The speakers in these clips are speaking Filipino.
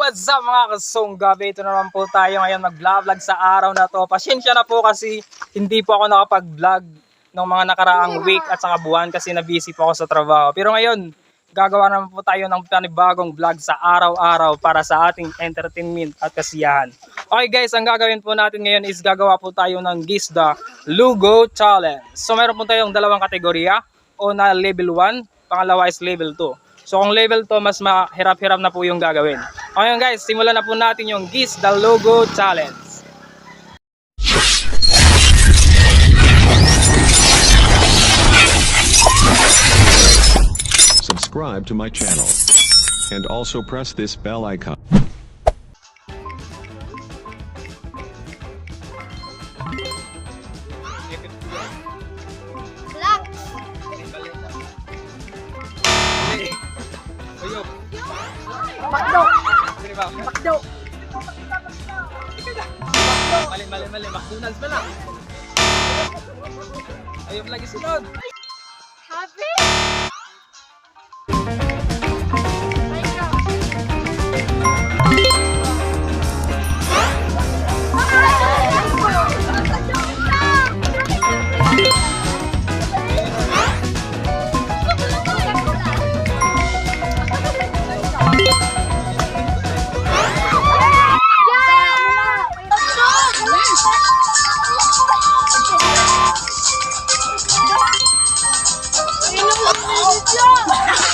What's up mga kasunggabi? Ito naman po tayo ngayon mag-vlog sa araw na to. Pasensya na po kasi hindi po ako nakapag-vlog ng mga nakaraang week at saka buwan kasi na-busy po ako sa trabaho. Pero ngayon, gagawa naman po tayo ng panibagong vlog sa araw-araw para sa ating entertainment at kasiyahan. Okay guys, ang gagawin po natin ngayon is gagawa po tayo ng Guess the Lugo Challenge. So meron po tayong dalawang kategorya. Una level 1, pangalawa is level 2. So kung level 2, mas mahirap-hirap na po yung gagawin. Okay guys, simulan na po natin yung Guess the Lugo Challenge. Subscribe to my channel and also press this bell icon. Bakdo! Bakdo! Mali. McDonald's pala. Ayun lagi sunod. Happy!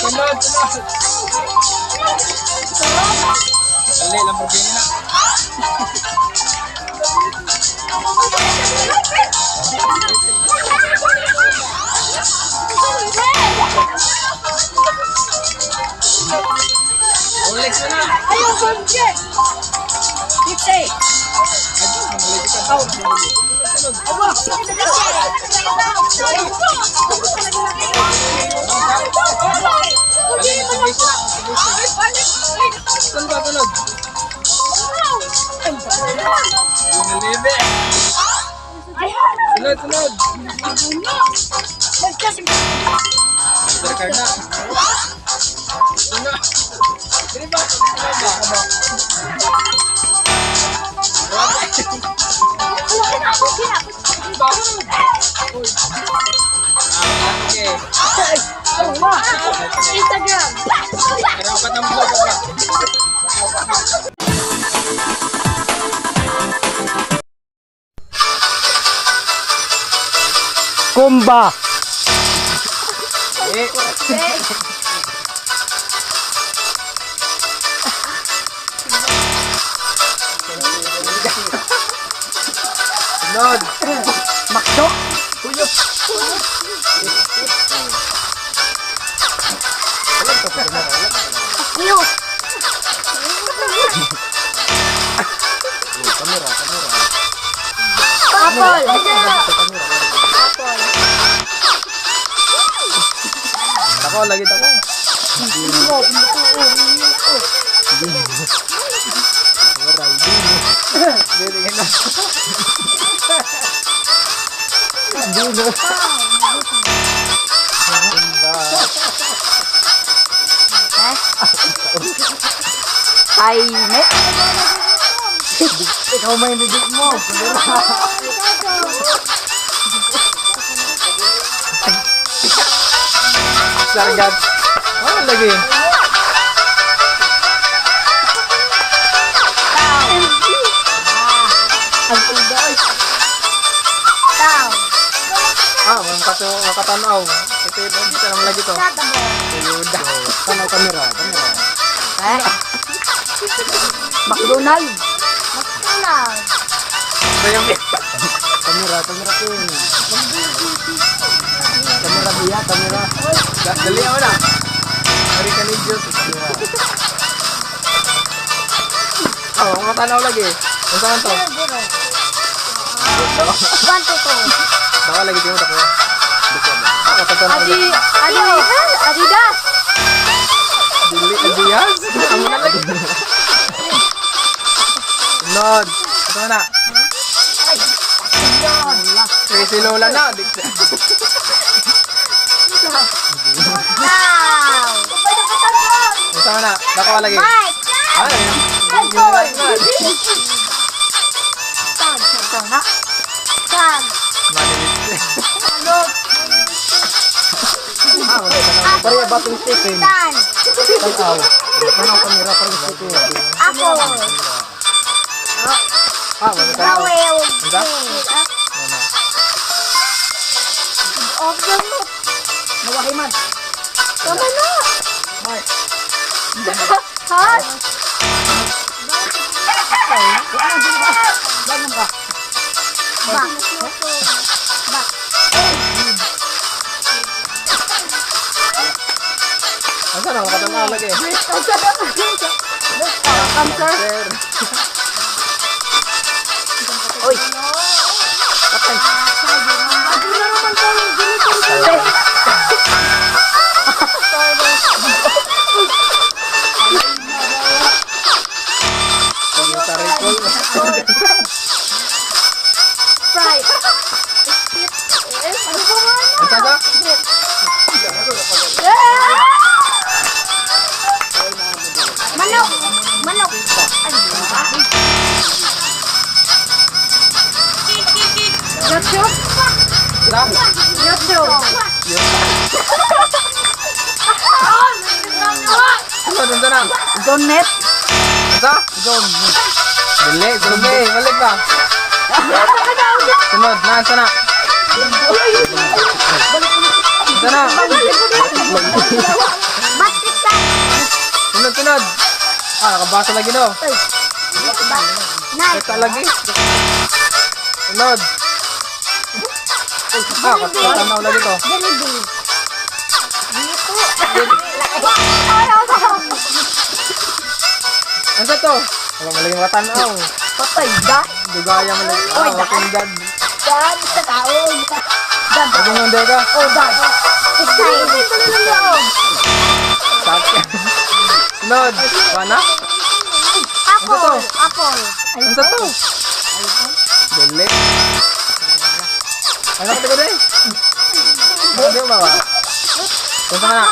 Sunod. Dali, Lamborghini na. Rolex na na. Ayaw, Bonjet! Pipsi! Aba! Saan ba tunod? Unilibe. Sunod. Mastercard na. Sunod. Sino ba? Instagram! Karapat ng vlog ka. Kumba. Sunod. Makdo. Iyo! Apple! Tako, lagi tako. Ay, net! Ikaw may bibig mo. Sargat. Oh, lagi. Ang udoy! Tao! Makatanaw. Ito naman lagi to. Ayuda. Tanaw kamera. Eh? McDonald! McDonald! Ito yung Kamera ko. Kamera biya, kamera. dali ako na. American Ninjas. Oh, makatanaw lagi. Kung saan to? 1 to 2. Baka lagi din mo tako. Makatanaw lagi. Adidas! Dili, Adidas. Amo na lagi. Sunod. Ito na. Si Lola na. Wow! Ito na. Nakuha lagi. Mike! Ano yun? Tag. Ito na. Tag. Maliit. Alot. Pare, batong Stephen. Tan. Tanaw. Tanaw kamera, pare Stephen. Apple. Magkano? Rawel. Anda? Of the mood. Nawahiman. Tama na. Mark. Hot. Ganun ka. Back. Back. Asa na? Nakatama lagi. Cancer. Sir. Oy. Patay. Ano na naman to? Ginitin. Sa recall. Sprite. Ano ba nga? Ang taga? Manok! Manok! Ano ba? YouTube? Sa? YouTube! Sunod, ang sana? Zonet? Sa? Dili, dili. Balik ba? Sunod, naan sana? Sana? Basket ka! Sunod, sunod. Nakabasa lagi no. Nice! Ito lagi. Sunod. Katanaw lagi to. Jollibee! Ano sa to? Wala malaging matanaw. Patay, dad! Dugaya malaging. Oy, dad. Aking dad. Dad, sa taon! Dad! Lagi mo hindi ka. Oh, dad! Style! Sakya. Sunod. Mana? Apple! Apple! Ano sa to? Dili. Ano ka taga din? Hindi mo ba? Punta ka na.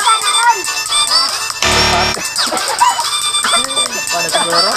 Paano siguro?